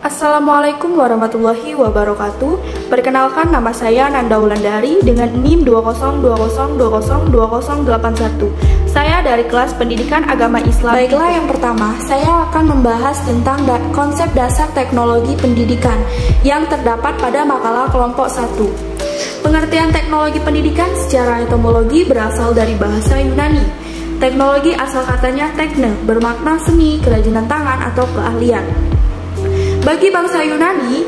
Assalamualaikum warahmatullahi wabarakatuh. Perkenalkan, nama saya Nanda Wulandari dengan NIM 20202020281. Saya dari kelas Pendidikan Agama Islam. Baiklah, yang pertama, saya akan membahas tentang konsep dasar teknologi pendidikan yang terdapat pada makalah kelompok 1. Pengertian teknologi pendidikan secara etimologi berasal dari bahasa Yunani. Teknologi asal katanya tekne, bermakna seni, kerajinan tangan, atau keahlian. Bagi bangsa Yunani,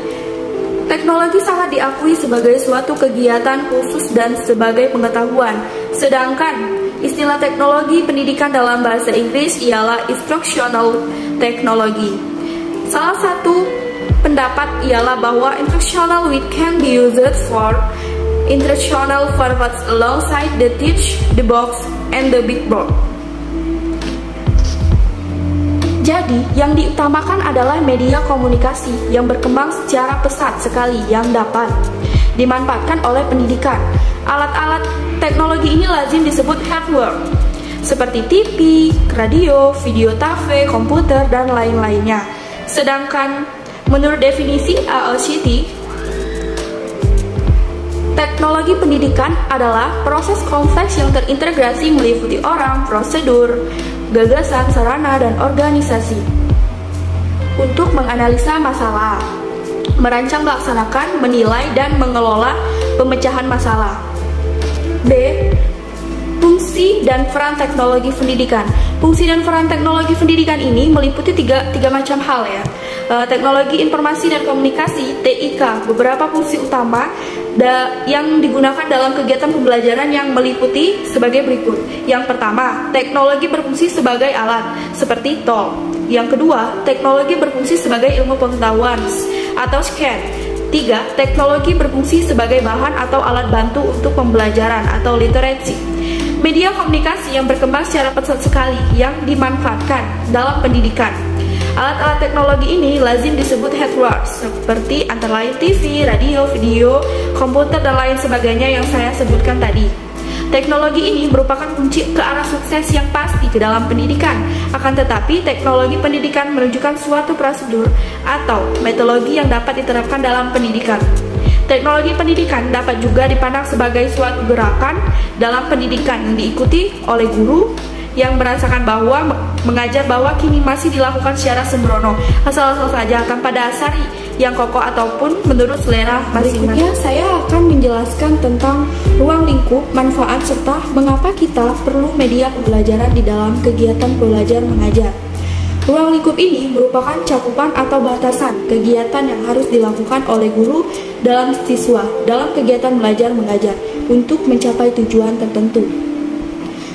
teknologi sangat diakui sebagai suatu kegiatan khusus dan sebagai pengetahuan. Sedangkan istilah teknologi pendidikan dalam bahasa Inggris ialah instructional technology. Salah satu pendapat ialah bahwa instructional which can be used for instructional purposes alongside the teach, the box, and the big board. Jadi, yang diutamakan adalah media komunikasi yang berkembang secara pesat sekali yang dapat dimanfaatkan oleh pendidikan. Alat-alat teknologi ini lazim disebut hardware, seperti TV, radio, video TV, komputer, dan lain-lainnya. Sedangkan menurut definisi AICTE, teknologi pendidikan adalah proses kompleks yang terintegrasi meliputi orang, prosedur, gagasan, sarana, dan organisasi untuk menganalisa masalah, merancang, melaksanakan, menilai, dan mengelola pemecahan masalah. B. Fungsi dan peran teknologi pendidikan. Fungsi dan peran teknologi pendidikan ini meliputi tiga macam hal ya. Teknologi informasi dan komunikasi (TIK). Beberapa fungsi utama yang digunakan dalam kegiatan pembelajaran yang meliputi sebagai berikut. Yang pertama, teknologi berfungsi sebagai alat seperti tol. Yang kedua, teknologi berfungsi sebagai ilmu pengetahuan atau scan. 3. Teknologi berfungsi sebagai bahan atau alat bantu untuk pembelajaran atau literasi. Media komunikasi yang berkembang secara pesat sekali yang dimanfaatkan dalam pendidikan. Alat-alat teknologi ini lazim disebut hardware, seperti antara lain TV, radio, video, komputer, dan lain sebagainya yang saya sebutkan tadi. Teknologi ini merupakan kunci ke arah sukses yang pasti ke dalam pendidikan. Akan tetapi, teknologi pendidikan menunjukkan suatu prosedur atau metodologi yang dapat diterapkan dalam pendidikan. Teknologi pendidikan dapat juga dipandang sebagai suatu gerakan dalam pendidikan yang diikuti oleh guru yang merasakan bahwa mengajar bahwa kini masih dilakukan secara sembrono, asal-asal saja tanpa dasar yang kokoh ataupun menurut selera masing-masing. Berikutnya saya akan menjelaskan tentang ruang lingkup, manfaat, serta mengapa kita perlu media pembelajaran di dalam kegiatan belajar mengajar. Ruang lingkup ini merupakan cakupan atau batasan kegiatan yang harus dilakukan oleh guru dalam siswa dalam kegiatan belajar mengajar untuk mencapai tujuan tertentu.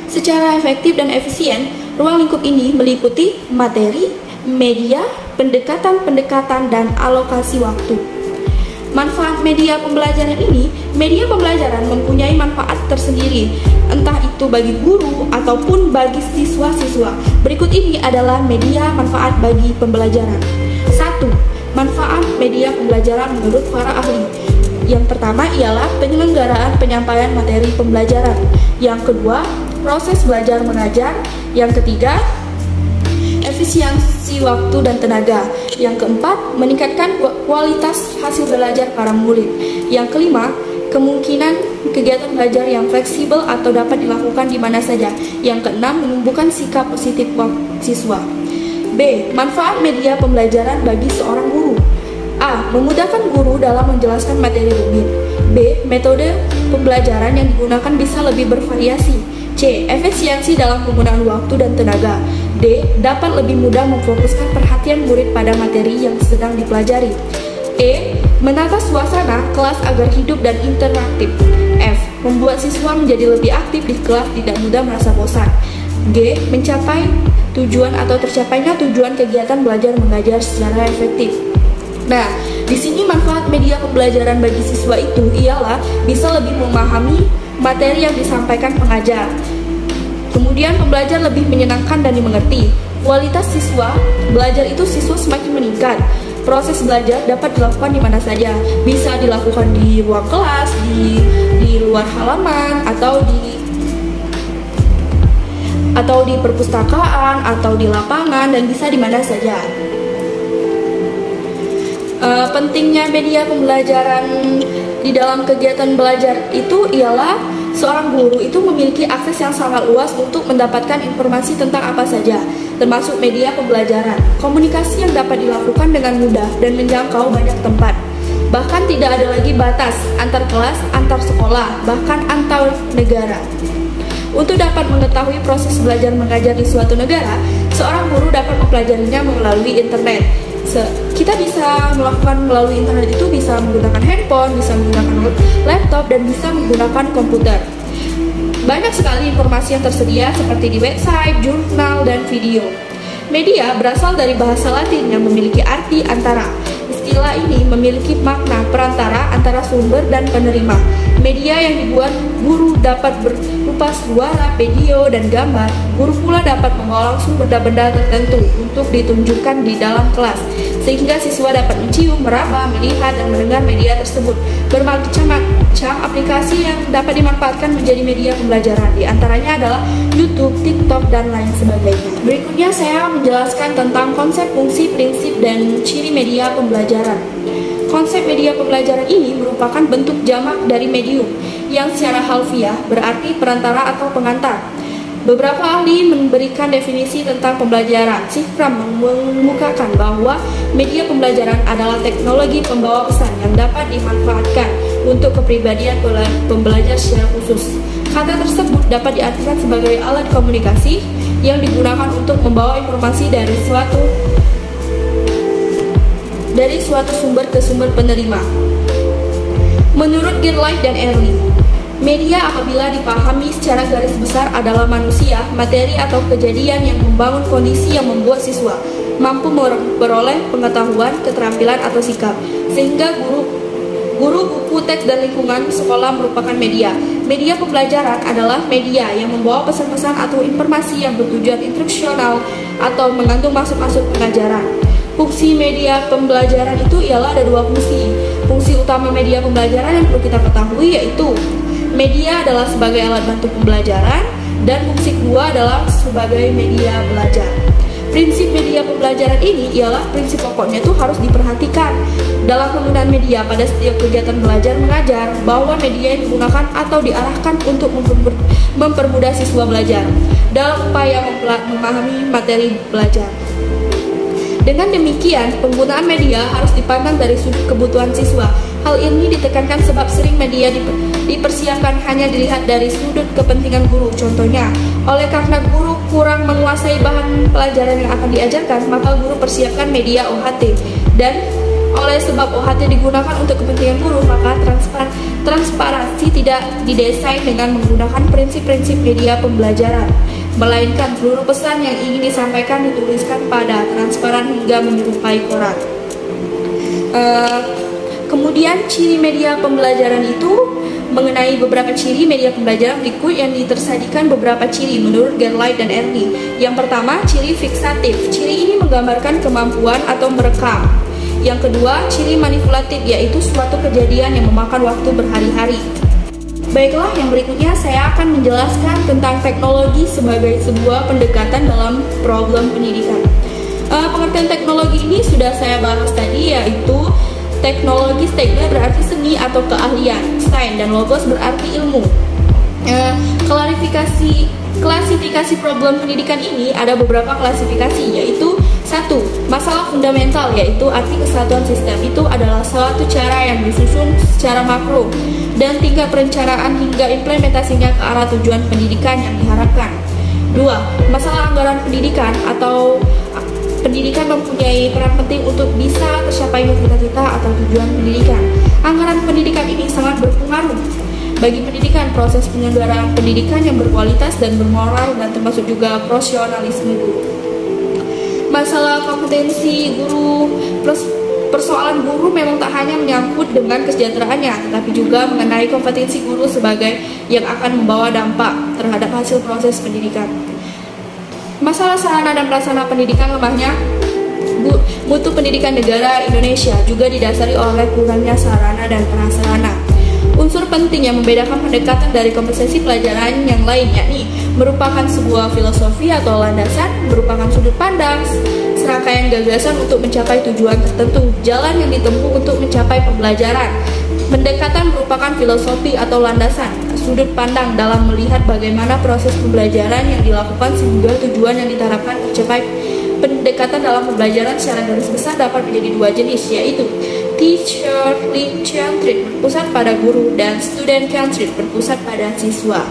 Secara efektif dan efisien, ruang lingkup ini meliputi materi, media, pendekatan-pendekatan, dan alokasi waktu. Manfaat media pembelajaran ini, media pembelajaran mempunyai manfaat tersendiri, entah itu bagi guru ataupun bagi siswa-siswa. Berikut ini adalah media manfaat bagi pembelajaran. 1. Manfaat media pembelajaran menurut para ahli. Yang pertama ialah penyelenggaraan penyampaian materi pembelajaran. Yang kedua, proses belajar mengajar. Yang ketiga, efisiensi waktu dan tenaga. Yang keempat, meningkatkan kualitas hasil belajar para murid. Yang kelima, kemungkinan kegiatan belajar yang fleksibel atau dapat dilakukan di mana saja. Yang keenam, menumbuhkan sikap positif siswa. B. Manfaat media pembelajaran bagi seorang guru. A. Memudahkan guru dalam menjelaskan materi rumit. B. Metode pembelajaran yang digunakan bisa lebih bervariasi. C. Efisiensi dalam penggunaan waktu dan tenaga. D. Dapat lebih mudah memfokuskan perhatian murid pada materi yang sedang dipelajari. E. Menata suasana kelas agar hidup dan interaktif. F. Membuat siswa menjadi lebih aktif di kelas, tidak mudah merasa bosan. G. Mencapai tujuan atau tercapainya tujuan kegiatan belajar mengajar secara efektif. Nah, di sini manfaat media pembelajaran bagi siswa itu ialah bisa lebih memahami materi yang disampaikan pengajar. Kemudian pembelajar lebih menyenangkan dan dimengerti. Kualitas siswa belajar itu siswa semakin meningkat. Proses belajar dapat dilakukan di mana saja. Bisa dilakukan di ruang kelas, di luar halaman, atau di perpustakaan, atau di lapangan, dan bisa di mana saja. Pentingnya media pembelajaran di dalam kegiatan belajar itu ialah seorang guru itu memiliki akses yang sangat luas untuk mendapatkan informasi tentang apa saja, termasuk media pembelajaran. Komunikasi yang dapat dilakukan dengan mudah dan menjangkau banyak tempat. Bahkan tidak ada lagi batas antar kelas, antar sekolah, bahkan antar negara. Untuk dapat mengetahui proses belajar mengajar di suatu negara, seorang guru dapat mempelajarinya melalui internet. Kita bisa melakukan melalui internet itu bisa menggunakan handphone, bisa menggunakan laptop, dan bisa menggunakan komputer. Banyak sekali informasi yang tersedia seperti di website, jurnal, dan video. Media berasal dari bahasa Latin yang memiliki arti antara. Istilah ini memiliki makna perantara antara sumber dan penerima. Media yang dibuat guru dapat berupa suara, video, dan gambar. Guru pula dapat membawa langsung benda-benda tertentu untuk ditunjukkan di dalam kelas, sehingga siswa dapat mencium, meraba, melihat, dan mendengar media tersebut. Bermacam-macam aplikasi yang dapat dimanfaatkan menjadi media pembelajaran. Di antaranya adalah YouTube, TikTok, dan lain sebagainya. Berikutnya saya menjelaskan tentang konsep, fungsi, prinsip, dan ciri media pembelajaran. Konsep media pembelajaran ini merupakan bentuk jamak dari medium yang secara harfiah berarti perantara atau pengantar. Beberapa ahli memberikan definisi tentang pembelajaran. Shifram mengemukakan bahwa media pembelajaran adalah teknologi pembawa pesan yang dapat dimanfaatkan untuk kepribadian pembelajar secara khusus. Kata tersebut dapat diartikan sebagai alat komunikasi yang digunakan untuk membawa informasi dari suatu sumber ke sumber penerima. Menurut Gerlach dan Early, media apabila dipahami secara garis besar adalah manusia, materi atau kejadian yang membangun kondisi yang membuat siswa mampu memperoleh pengetahuan, keterampilan, atau sikap. Sehingga guru, buku, teks, dan lingkungan sekolah merupakan media. Media pembelajaran adalah media yang membawa pesan-pesan atau informasi yang bertujuan instruksional atau mengandung maksud-maksud pengajaran. Fungsi media pembelajaran itu ialah ada dua fungsi. Fungsi utama media pembelajaran yang perlu kita ketahui yaitu media adalah sebagai alat bantu pembelajaran, dan fungsi kedua adalah sebagai media belajar. Prinsip media pembelajaran ini ialah prinsip pokoknya itu harus diperhatikan dalam penggunaan media pada setiap kegiatan belajar mengajar, bahwa media yang digunakan atau diarahkan untuk mempermudah siswa belajar dalam upaya memahami materi belajar. Dengan demikian, penggunaan media harus dipandang dari sudut kebutuhan siswa. Hal ini ditekankan sebab sering media dipersiapkan hanya dilihat dari sudut kepentingan guru. Contohnya, oleh karena guru kurang menguasai bahan pelajaran yang akan diajarkan, maka guru persiapkan media OHT. Dan oleh sebab OHT digunakan untuk kepentingan guru, maka transparansi tidak didesain dengan menggunakan prinsip-prinsip media pembelajaran, melainkan seluruh pesan yang ingin disampaikan dituliskan pada transparan hingga menyerupai koran. Kemudian ciri media pembelajaran itu mengenai beberapa ciri media pembelajaran berikut yang ditersadikan beberapa ciri menurut Gerlach dan Early. Yang pertama, ciri fiksatif. Ciri ini menggambarkan kemampuan atau merekam. Yang kedua, ciri manipulatif, yaitu suatu kejadian yang memakan waktu berhari-hari. Baiklah, yang berikutnya saya akan menjelaskan tentang teknologi sebagai sebuah pendekatan dalam problem pendidikan. Pengertian teknologi ini sudah saya bahas tadi, yaitu teknologi stegnya berarti seni atau keahlian, sains, dan logos berarti ilmu. Klasifikasi problem pendidikan ini ada beberapa klasifikasi, yaitu 1. Masalah fundamental, yaitu arti kesatuan sistem itu adalah suatu cara yang disusun secara makro dan tingkat perencanaan hingga implementasinya ke arah tujuan pendidikan yang diharapkan. 2. Masalah anggaran pendidikan atau pendidikan mempunyai peran penting untuk bisa tercapainya cita-cita atau tujuan pendidikan. Anggaran pendidikan ini sangat berpengaruh bagi pendidikan, proses penyelenggaraan pendidikan yang berkualitas dan bermoral, dan termasuk juga profesionalisme guru. Masalah kompetensi guru, persoalan guru memang tak hanya menyangkut dengan kesejahteraannya, tetapi juga mengenai kompetensi guru sebagai yang akan membawa dampak terhadap hasil proses pendidikan. Masalah sarana dan prasarana pendidikan lemahnya mutu pendidikan negara Indonesia juga didasari oleh kurangnya sarana dan prasarana. Unsur penting yang membedakan pendekatan dari kompetensi pelajaran yang lain, yakni merupakan sebuah filosofi atau landasan, merupakan sudut pandang, serangkaian gagasan untuk mencapai tujuan tertentu, jalan yang ditempuh untuk mencapai pembelajaran. Pendekatan merupakan filosofi atau landasan, sudut pandang dalam melihat bagaimana proses pembelajaran yang dilakukan sehingga tujuan yang diharapkan tercapai. Pendekatan dalam pembelajaran secara garis besar dapat menjadi dua jenis, yaitu teacher-centered berpusat pada guru dan student-centered berpusat pada siswa.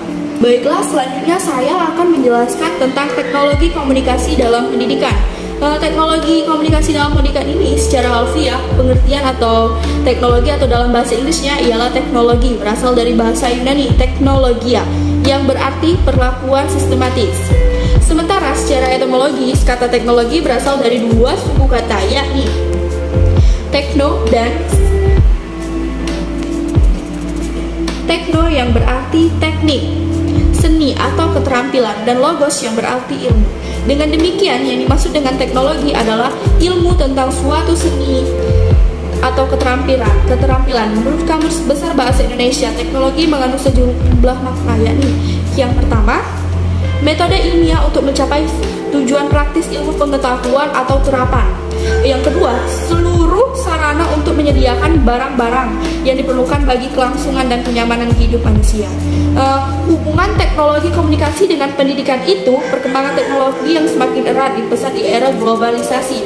Baiklah, selanjutnya saya akan menjelaskan tentang teknologi komunikasi dalam pendidikan. Teknologi komunikasi dalam pendidikan ini secara harfiah, pengertian atau teknologi atau dalam bahasa Inggrisnya ialah teknologi, berasal dari bahasa Yunani teknologia, yang berarti perlakuan sistematis. Sementara secara etimologis, kata teknologi berasal dari dua suku kata, yakni tekno dan tekno yang berarti teknik, seni atau keterampilan, dan logos yang berarti ilmu. Dengan demikian, yang dimaksud dengan teknologi adalah ilmu tentang suatu seni atau keterampilan. Menurut Kamus Besar Bahasa Indonesia, teknologi mengandung sejumlah makna, yakni yang pertama, metode ilmiah untuk mencapai tujuan praktis ilmu pengetahuan atau terapan. Yang kedua, seluruh sarana untuk menyediakan barang-barang yang diperlukan bagi kelangsungan dan kenyamanan hidup manusia. Hubungan teknologi komunikasi dengan pendidikan itu, perkembangan teknologi yang semakin erat dipesan di era globalisasi,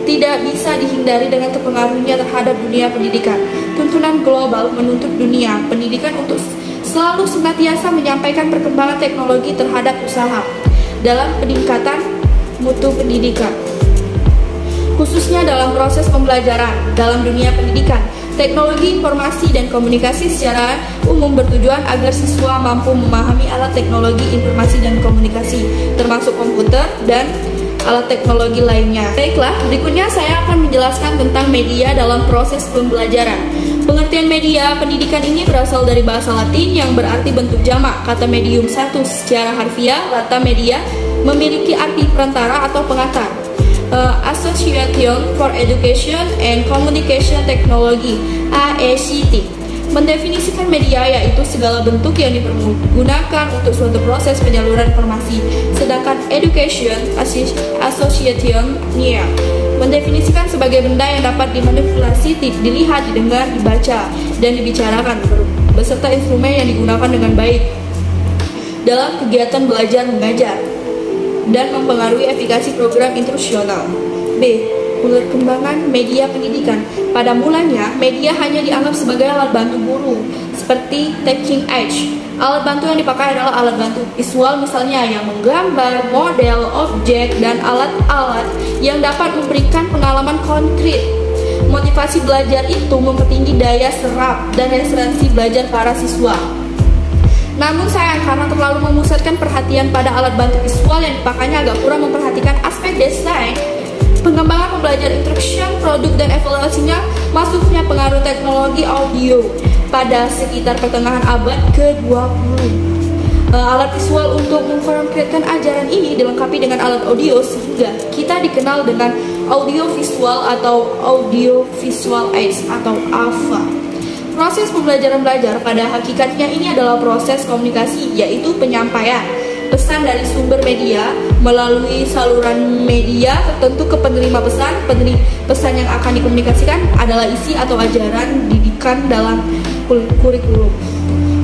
tidak bisa dihindari dengan terpengaruhnya terhadap dunia pendidikan. Tuntunan global menuntut dunia pendidikan untuk selalu senantiasa menyampaikan perkembangan teknologi terhadap usaha dalam peningkatan mutu pendidikan, khususnya dalam proses pembelajaran. Dalam dunia pendidikan, teknologi informasi dan komunikasi secara umum bertujuan agar siswa mampu memahami alat teknologi informasi dan komunikasi, termasuk komputer dan alat teknologi lainnya. Baiklah, berikutnya saya akan menjelaskan tentang media dalam proses pembelajaran. Pengertian media pendidikan ini berasal dari bahasa Latin yang berarti bentuk jamak. Kata medium satu secara harfiah, kata media memiliki arti perantara atau pengantar. Association for Education and Communication Technology (AECT) mendefinisikan media yaitu segala bentuk yang dipergunakan untuk suatu proses penyaluran informasi. Sedangkan Education Association mendefinisikan sebagai benda yang dapat dimanipulasi, dilihat, didengar, dibaca, dan dibicarakan beserta instrumen yang digunakan dengan baik dalam kegiatan belajar mengajar dan mempengaruhi efikasi program instruksional. B. Perkembangan media pendidikan. Pada mulanya, media hanya dianggap sebagai alat bantu guru, seperti teaching aids. Alat bantu yang dipakai adalah alat bantu visual, misalnya yang menggambar, model, objek, dan alat-alat yang dapat memberikan pengalaman konkret. Motivasi belajar itu mempertinggi daya serap dan referensi belajar para siswa. Namun sayang, karena terlalu memusatkan perhatian pada alat bantu visual yang dipakainya, agak kurang memperhatikan aspek desain, pengembangan pembelajaran instruction, produk, dan evaluasinya. Masuknya pengaruh teknologi audio pada sekitar pertengahan abad ke-20. Alat visual untuk mengkonkretkan ajaran ini dilengkapi dengan alat audio sehingga kita dikenal dengan audio visual atau audio visual aids atau AVA. Proses pembelajaran belajar pada hakikatnya ini adalah proses komunikasi, yaitu penyampaian pesan dari sumber media melalui saluran media tertentu ke penerima pesan. Pesan yang akan dikomunikasikan adalah isi atau ajaran didikan dalam kurikulum.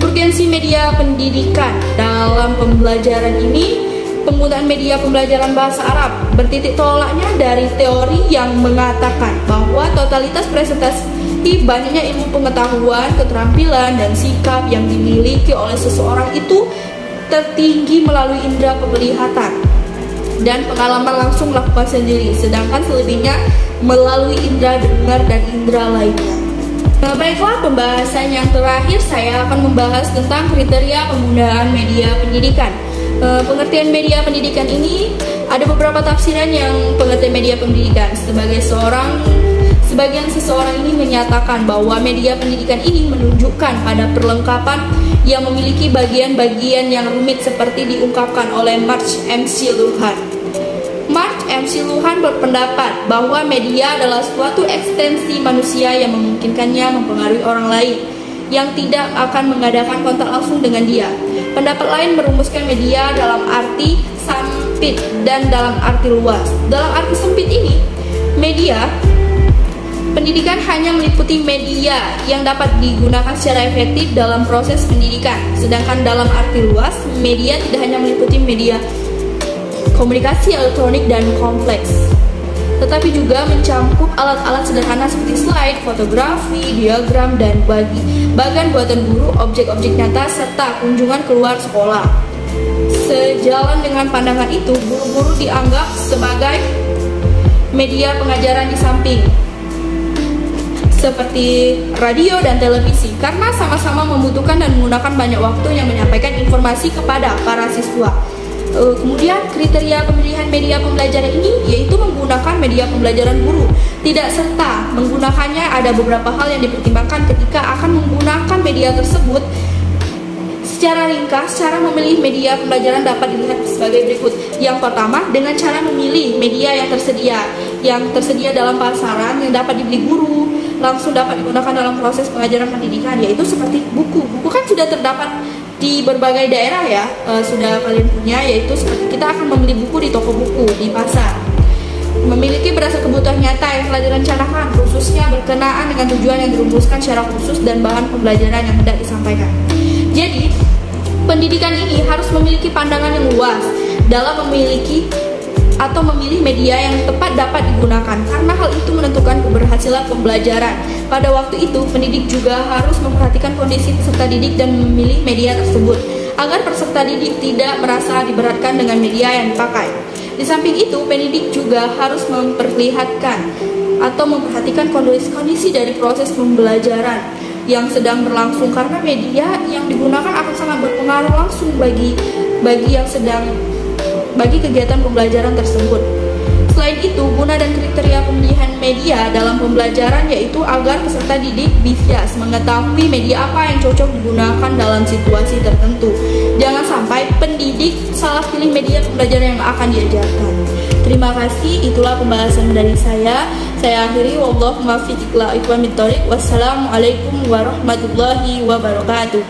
Urgensi media pendidikan dalam pembelajaran ini, penggunaan media pembelajaran bahasa Arab bertitik tolaknya dari teori yang mengatakan bahwa totalitas presentasi banyaknya ilmu pengetahuan, keterampilan, dan sikap yang dimiliki oleh seseorang itu tertinggi melalui indera penglihatan dan pengalaman langsung melakukan sendiri, sedangkan selebihnya melalui indera dengar dan indera lainnya. Baiklah, pembahasan yang terakhir saya akan membahas tentang kriteria penggunaan media pendidikan. Pengertian media pendidikan ini ada beberapa tafsiran yang pengertian media pendidikan. Sebagian seseorang ini menyatakan bahwa media pendidikan ini menunjukkan pada perlengkapan yang memiliki bagian-bagian yang rumit seperti diungkapkan oleh Mark MC Luhan. Mark MC Luhan berpendapat bahwa media adalah suatu ekstensi manusia yang memungkinkannya mempengaruhi orang lain yang tidak akan mengadakan kontak langsung dengan dia. Pendapat lain merumuskan media dalam arti sempit dan dalam arti luas. Dalam arti sempit ini, pendidikan hanya meliputi media yang dapat digunakan secara efektif dalam proses pendidikan. Sedangkan dalam arti luas, media tidak hanya meliputi media komunikasi elektronik dan kompleks, tetapi juga mencakup alat-alat sederhana seperti slide, fotografi, diagram, dan bagan buatan guru, objek-objek nyata, serta kunjungan keluar sekolah. Sejalan dengan pandangan itu, guru-guru dianggap sebagai media pengajaran di samping seperti radio dan televisi, karena sama-sama membutuhkan dan menggunakan banyak waktu yang menyampaikan informasi kepada para siswa. Kemudian kriteria pemilihan media pembelajaran ini yaitu menggunakan media pembelajaran guru. Tidak serta menggunakannya, ada beberapa hal yang dipertimbangkan ketika akan menggunakan media tersebut. Secara ringkas, cara memilih media pembelajaran dapat dilihat sebagai berikut. Yang pertama, dengan cara memilih media yang tersedia dalam pasaran yang dapat dibeli guru, langsung dapat digunakan dalam proses pengajaran pendidikan, yaitu seperti buku. Buku kan sudah terdapat di berbagai daerah ya, sudah kalian punya, yaitu seperti kita akan membeli buku di toko buku, di pasar. Memiliki berdasar kebutuhan nyata yang telah direncanakan, khususnya berkenaan dengan tujuan yang dirumuskan secara khusus dan bahan pembelajaran yang hendak disampaikan. Jadi, pendidikan ini harus memiliki pandangan yang luas dalam memilih media yang tepat dapat digunakan, karena hal itu menentukan keberhasilan pembelajaran. Pada waktu itu, pendidik juga harus memperhatikan kondisi peserta didik dan memilih media tersebut, agar peserta didik tidak merasa diberatkan dengan media yang dipakai. Di samping itu, pendidik juga harus memperhatikan kondisi dari proses pembelajaran yang sedang berlangsung, karena media yang digunakan akan sangat berpengaruh langsung bagi kegiatan pembelajaran tersebut. Selain itu, guna dan kriteria pemilihan media dalam pembelajaran yaitu agar peserta didik bisa mengetahui media apa yang cocok digunakan dalam situasi tertentu. Jangan sampai pendidik salah pilih media pembelajaran yang akan diajarkan. Terima kasih, itulah pembahasan dari saya. Saya akhiri, wallahu muwaffiq ila aqwamit thoriq. Wassalamualaikum warahmatullahi wabarakatuh.